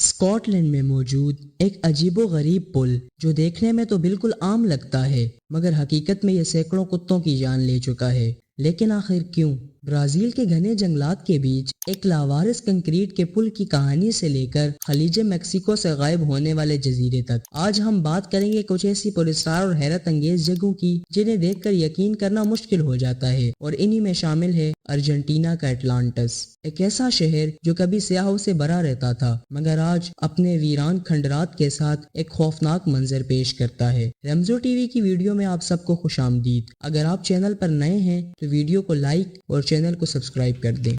Scott land میں موجود ایک عجیب و غریب پل جو دیکھنے میں تو بالکل عام لگتا ہے مگر حقیقت میں یہ سینکڑوں کتوں کی جان لے چکا ہے۔ لیکن آخر کیوں؟ برازیل کے گھنے جنگلات کے بیچ ایک لاوارث کنکریٹ کے پل کی کہانی سے لے کر خلیج میکسیکو سے غائب ہونے والے جزیرے تک آج ہم بات کریں گے کچھ ایسی پراسرار اور حیرت انگیز جگہوں کی جنہیں دیکھ کر یقین کرنا مشکل ہو جاتا ہے، اور انہی میں شامل ہے ارجنٹینا کا اٹلانٹس، ایک ایسا شہر جو کبھی سیاحوں سے بھرا رہتا تھا مگر آج اپنے ویران کھنڈرات کے ساتھ ایک خوفناک منظر پیش کرتا ہے۔ رمزو ٹی وی کی ویڈیو میں آپ سب کو خوش آمدید۔ اگر آپ چینل پر نئے ہیں تو ویڈیو کو لائک اور چینل کو سبسکرائب کر دیں۔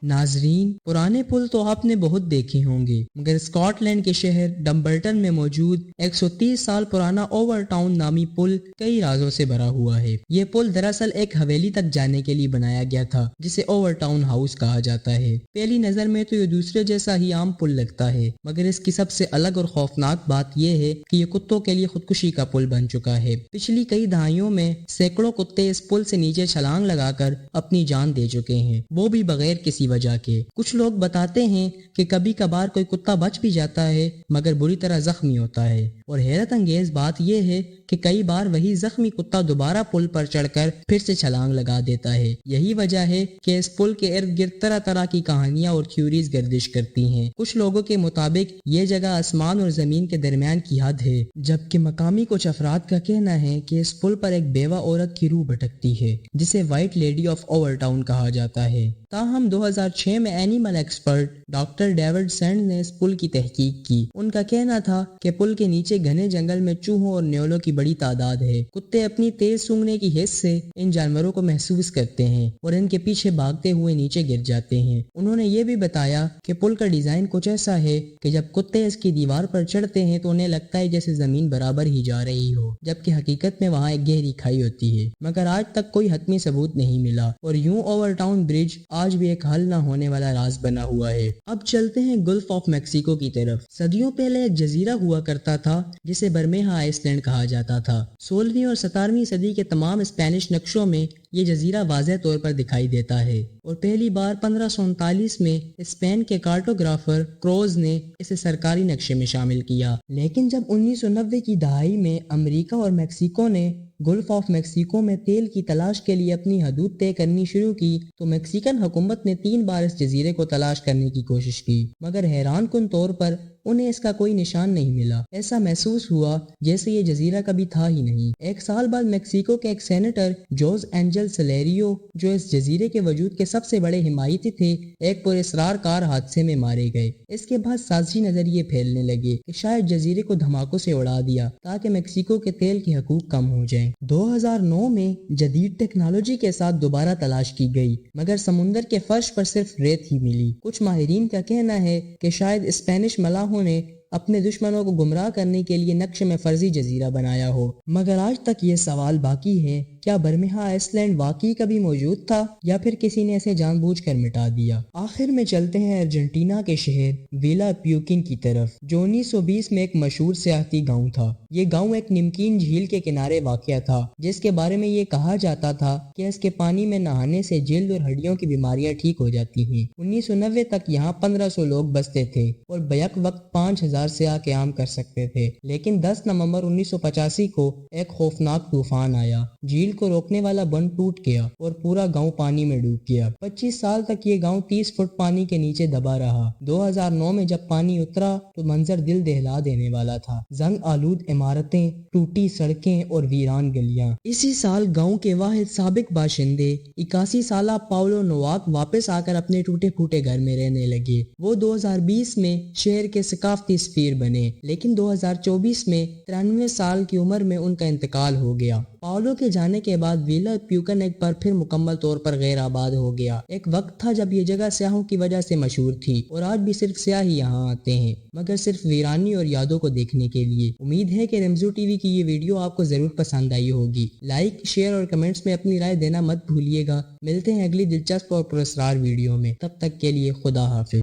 ناظرین، پرانے پل تو آپ نے بہت دیکھے ہوں گے مگر اسکاٹ لینڈ کے شہر ڈمبلٹن میں موجود 130 سال پرانا اوور ٹاؤن نامی پل کئی رازوں سے بھرا ہوا ہے۔ یہ پل دراصل ایک حویلی تک جانے کے لیے بنایا گیا تھا جسے اوور ٹاؤن ہاؤس کہا جاتا ہے۔ پہلی نظر میں تو یہ دوسرے جیسا ہی عام پل لگتا ہے مگر اس کی سب سے الگ اور خوفناک بات یہ ہے کہ یہ کتوں کے لیے خودکشی کا پل بن چکا ہے۔ پچھلی کئی دہائیوں میں سینکڑوں کتے اس پل سے نیچے چھلانگ لگا کر اپنی جان دے چکے ہیں، وہ بھی بغیر کسی وجہ کے۔ کچھ لوگ بتاتے ہیں کہ کبھی کبھار کوئی کتا بچ بھی جاتا ہے مگر بری طرح زخمی ہوتا ہے، اور حیرت انگیز بات یہ ہے کہ کئی بار وہی زخمی کتا دوبارہ پل پر چڑھ کر پھر سے چھلانگ لگا دیتا ہے۔ یہی وجہ ہے کہ اس پل کے ارد گرد طرح طرح کی کہانیاں اور تھیوریز گردش کرتی ہیں۔ کچھ لوگوں کے مطابق یہ جگہ آسمان اور زمین کے درمیان کی حد ہے، جبکہ مقامی کچھ افراد کا کہنا ہے کہ اس پل پر ایک بیوہ عورت کی روح بھٹکتی ہے جسے white lady of over town کہا جاتا ہے۔ تاہم 2006 میں animal expert doctor David send نے اس پل کی تحقیق کی۔ ان کا کہنا تھا کہ پل کے نیچے گھنے جنگل میں چوہوں اور نیولوں کی بڑی تعداد ہے۔ کتے اپنی تیز سونگنے کی حس سے ان جانوروں کو محسوس کرتے ہیں اور ان کے پیچھے بھاگتے ہوئے نیچے گر جاتے ہیں۔ انہوں نے یہ بھی بتایا کہ پل کا ڈیزائن کچھ ایسا ہے کہ جب کتے اس کی دیوار پر چڑھتے ہیں تو انہیں لگتا ہے جیسے زمین برابر ہی جا رہی ہو، جبکہ حقیقت میں وہاں ایک گہری کھائی ہوتی ہے، مگر آج تک کوئی حتمی ثبوت نہیں ملا، اور یوں اوور ٹاؤن برج آج بھی ایک حل نہ ہونے والا راز بنا ہوا ہے۔ اب چلتے ہیں گلف آف میکسیکو کی طرف۔ صدیوں پہلے ایک جزیرہ ہوا کرتا تھا جسے برمیہا آئس لینڈ کہا جاتا تھا۔ 16ویں اور 17ویں صدی کے تمام اسپینش نقشوں میں یہ جزیرہ واضح طور پر دکھائی دیتا ہے، اور پہلی بار 1539 میں اسپین کے کارٹوگرافر کروز نے اسے سرکاری نقشے میں شامل کیا۔ لیکن جب 1990 کی دہائی میں امریکہ اور میکسیکو نے گلف آف میکسیکو میں تیل کی تلاش کے لیے اپنی حدود طے کرنی شروع کی تو میکسیکن حکومت نے 3 بار اس جزیرے کو تلاش کرنے کی کوشش کی مگر حیران کن طور پر انہیں اس کا کوئی نشان نہیں ملا۔ ایسا محسوس ہوا جیسے یہ جزیرہ کبھی تھا ہی نہیں۔ ایک سال بعد میکسیکو کے ایک سینیٹر جوز اینجل سلیریو، جو اس جزیرے کے وجود کے سب سے بڑے حمایتی تھے، ایک پراسرار کار حادثے میں مارے گئے۔ اس کے بعد سازشی نظریے پھیلنے لگے کہ شاید جزیرے کو دھماکوں سے اڑا دیا تاکہ میکسیکو کے تیل کے حقوق کم ہو جائیں۔ 2009 میں جدید ٹیکنالوجی کے ساتھ دوبارہ تلاش کی گئی مگر سمندر کے فرش پر صرف ریت ہی ملی۔ کچھ ماہرین کا کہنا ہے کہ شاید اسپینش ملاحوں نے اپنے دشمنوں کو گمراہ کرنے کے لیے نقشے میں فرضی جزیرہ بنایا ہو، مگر آج تک یہ سوال باقی ہے، کیا برمیہا آئس لینڈ واقعی کبھی موجود تھا یا پھر کسی نے اسے جان بوجھ کر مٹا دیا؟ آخر میں چلتے ہیں ارجنٹینا کے شہر ویلا پیوکن کی طرف، جو 1920 میں ایک مشہور سیاحتی گاؤں تھا۔ یہ گاؤں ایک نمکین جھیل کے کنارے واقع تھا جس کے بارے میں یہ کہا جاتا تھا کہ اس کے پانی میں نہانے سے جلد اور ہڈیوں کی بیماریاں ٹھیک ہو جاتی ہیں۔ 1990 تک یہاں 1500 لوگ بستے تھے اور بیک وقت 5000 سیاح قیام کر سکتے تھے، لیکن 10 نومبر 1985 کو ایک خوفناک طوفان آیا۔ جھیل کو روکنے والا بند ٹوٹ گیا اور پورا گاؤں پانی میں ڈوب گیا۔ 25 سال تک یہ گاؤں 30 فٹ پانی کے نیچے دبا رہا۔ 2009 میں جب پانی اترا تو منظر دل دہلا دینے والا تھا، زنگ آلود عمارتیں، ٹوٹی سڑکیں اور ویران گلیاں۔ اسی سال گاؤں کے واحد سابق باشندے 81 سالہ پاولو نواک واپس آ کر اپنے ٹوٹے پھوٹے گھر میں رہنے لگے۔ وہ 2020 میں شہر کے ثقافتی سفیر بنے، لیکن 2024 میں 93 سال کی عمر میں ان کا انتقال ہو گیا۔ پاولو کے جانے کے بعد ویلا پیوکن ایک بار پھر مکمل طور پر غیر آباد ہو گیا۔ ایک وقت تھا جب یہ جگہ سیاحوں کی وجہ سے مشہور تھی اور آج بھی صرف سیاح ہی یہاں آتے ہیں مگر صرف ویرانی اور یادوں کو دیکھنے کے لیے۔ امید ہے کہ رمزو ٹی وی کی یہ ویڈیو آپ کو ضرور پسند آئی ہوگی۔ لائک، شیئر اور کمنٹس میں اپنی رائے دینا مت بھولیے گا۔ ملتے ہیں اگلی دلچسپ اور پراسرار ویڈیو میں، تب تک کے لیے خدا حافظ۔